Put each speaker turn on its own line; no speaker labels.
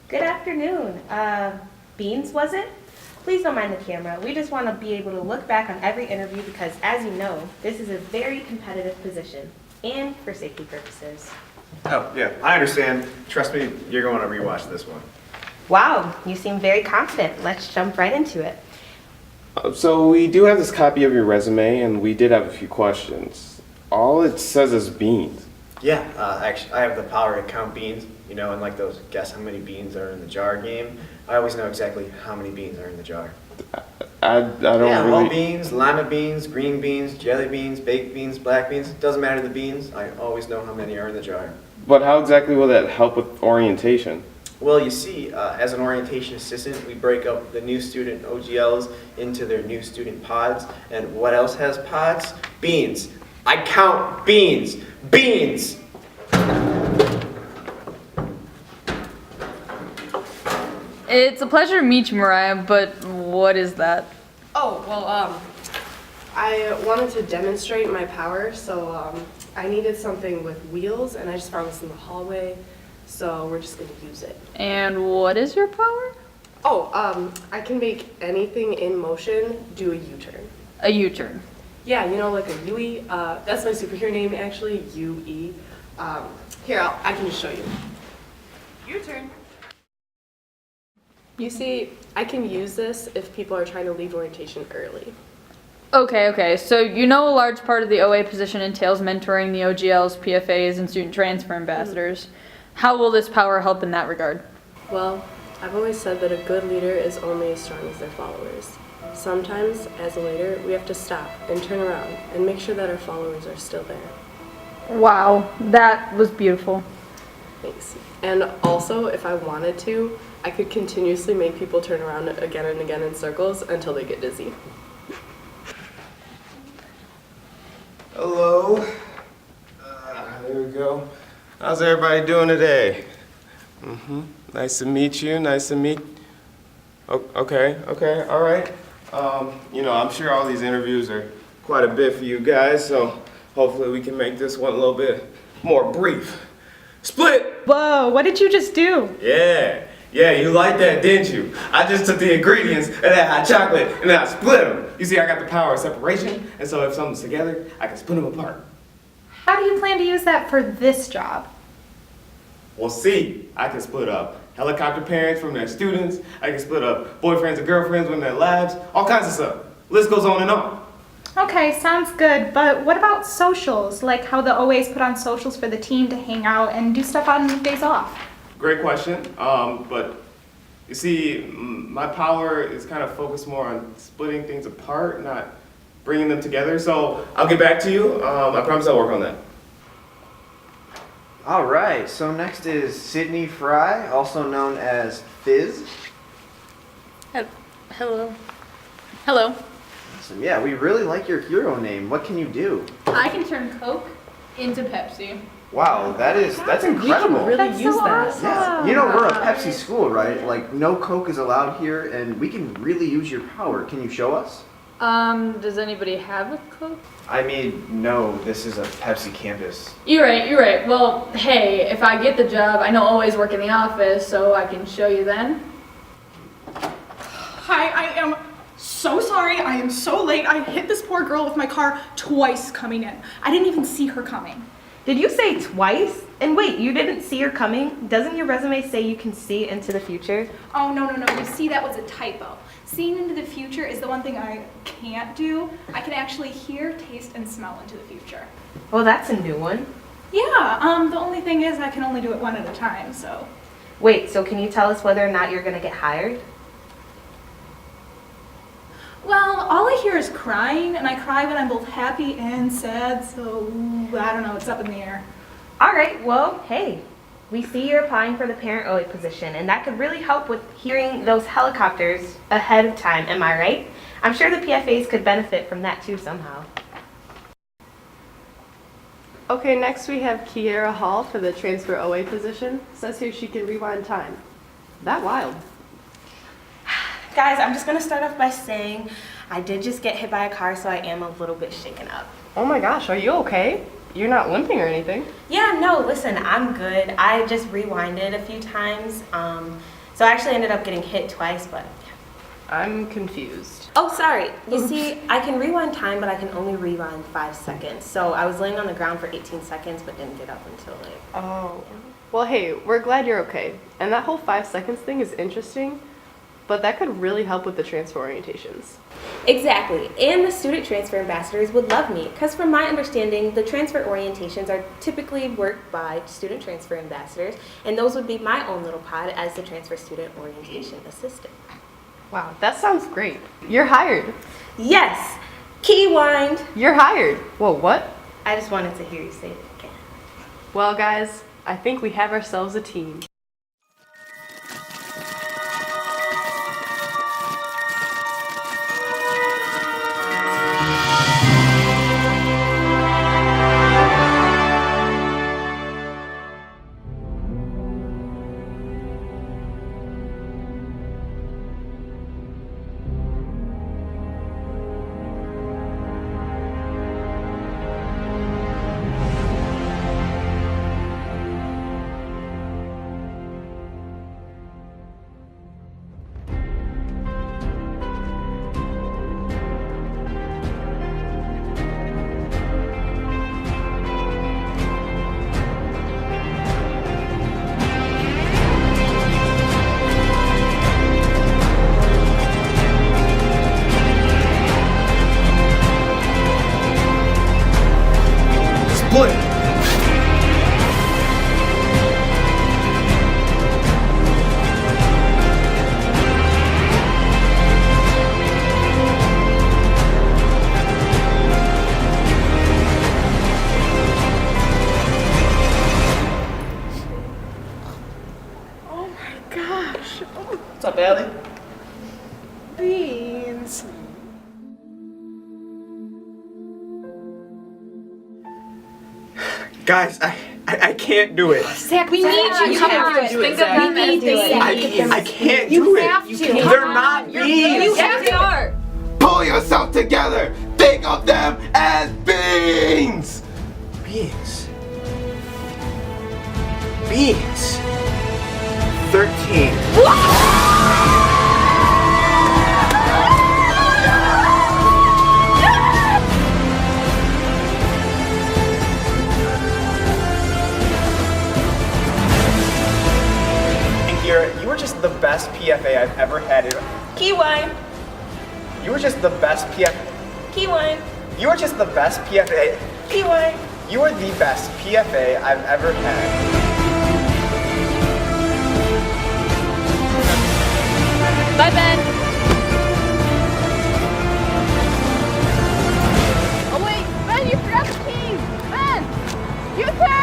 Good afternoon. Beans, was it? Please don't mind the camera. We just want to be able to look back on every interview because, as you know, this is a very competitive position and for safety purposes.
Oh, yeah, I understand. Trust me, you're going to rewatch this one.
Wow, you seem very confident. Let's jump right into it.
So we do have this copy of your resume, and we did have a few questions. All it says is beans.
Yeah, actually, I have the power to count beans, and like those guess how many beans are in the jar game. I always know exactly how many beans are in the jar.
I don't
Yeah,
really.
whole beans, lima beans, green beans, jelly beans, baked beans, black beans. Doesn't matter the beans. I always know how many are in the jar.
But how exactly will that help with orientation?
Well, you see, as an orientation assistant, we break up the new student OGLs into their new student pods. And what else has pods? Beans. I count beans. Beans!
It's a pleasure to meet you, Mariah, but what is that?
Oh, well, I wanted to demonstrate my power, so I needed something with wheels, and I just found this in the hallway, so we're just gonna use it.
And what is your power?
Oh, I can make anything in motion do a U-turn.
A U-turn.
Yeah, like a Yui. That's my superhero name, actually, UE. Here, I can just show you. U-turn. You see, I can use this if people are trying to leave orientation early.
Okay, so you know a large part of the OA position entails mentoring the OGLs, PFAs, and student transfer ambassadors. How will this power help in that regard?
Well, I've always said that a good leader is only as strong as their followers. Sometimes, as a leader, we have to stop and turn around and make sure that our followers are still there.
Wow, that was beautiful.
Thanks. And also, if I wanted to, I could continuously make people turn around again and again in circles until they get dizzy.
Hello. There we go. How's everybody doing today? Nice to meet you. Nice to meet. Okay. All right. I'm sure all these interviews are quite a bit for you guys, so hopefully we can make this one a little bit more brief. Split.
Whoa, what did you just do?
Yeah, you like that, didn't you? I just took the ingredients of that hot chocolate and then I split them. You see, I got the power of separation, and so if something's together, I can split them apart.
How do you plan to use that for this job?
Well, see, I can split up helicopter parents from their students. I can split up boyfriends and girlfriends from their labs. All kinds of stuff. List goes on and on.
Okay, sounds good, but what about socials? Like how the OAs put on socials for the team to hang out and do stuff on days off?
Great question. But you see, my power is kind of focused more on splitting things apart, not bringing them together. So I'll get back to you. I promise I'll work on that.
All right, so next is Sydney Fry, also known as Fizz.
Hello.
So yeah, we really like your hero name. What can you do?
I can turn Coke into Pepsi.
Wow, that's
We
incredible.
can really
That's
use
so
that.
awesome.
Yeah, we're a Pepsi school, right? Like no Coke is allowed here, and we can really use your power. Can you show us?
Does anybody have a Coke?
I mean, no, this is a Pepsi campus.
You're right. Well, hey, if I get the job, I know always work in the office, so I can show you then.
Hi, I am so sorry. I am so late. I hit this poor girl with my car twice coming in. I didn't even see her coming.
Did you say twice? And wait, you didn't see her coming? Doesn't your resume say you can see into the future?
Oh, no. You see, that was a typo. Seeing into the future is the one thing I can't do. I can actually hear, taste, and smell into the future.
Well, that's a new one.
Yeah, the only thing is I can only do it one at a time, so.
Wait, so can you tell us whether or not you're gonna get hired?
Well, all I hear is crying, and I cry when I'm both happy and sad, so I don't know, it's up in the air.
All right, well, hey, we see you're applying for the parent OA position, and that could really help with hearing those helicopters ahead of time, am I right? I'm sure the PFAs could benefit from that too somehow.
Okay, next we have Kiera Hall for the transfer OA position. Says here she can rewind time. That wild.
Guys, I'm just gonna start off by saying I did just get hit by a car, so I am a little bit shaken up.
Oh my gosh, are you okay?
you're not limping or anything.
Yeah, no, listen, I'm good. I just rewinded a few times. So I actually ended up getting hit twice, but.
I'm confused.
Oh, sorry. You see, I can rewind time, but I can only rewind 5 seconds. So I was laying on the ground for 18 seconds, but didn't get up until like.
Oh. Well, hey, we're glad you're okay. And that whole 5 seconds thing is interesting, but that could really help with the transfer orientations.
Exactly. And the student transfer ambassadors would love me, because from my understanding, the transfer orientations are typically worked by student transfer ambassadors, and those would be my own little pod as the transfer student orientation assistant.
Wow, that sounds great. You're hired.
Yes! Keywind!
You're hired. Whoa, what?
I just wanted to hear you say it again.
Well, guys, I think we have ourselves a team.
Split! What's up, Allie? Beans. Guys, I can't do it.
Zach, we need you.
You have to do it, Zach.
We need this.
I can't do it.
have to.
They're not beans.
You have to.
Pull yourself together! Think of them as beans!
Beans. Beans. 13. And Kira, you were just the best PFA I've ever had.
Keywind!
You were just the best PFA.
Keywind!
You were just the best PFA.
Keywind!
You are the best PFA I've ever had.
Bye, Ben.
Oh wait, Ben, you forgot the team! Ben! You too!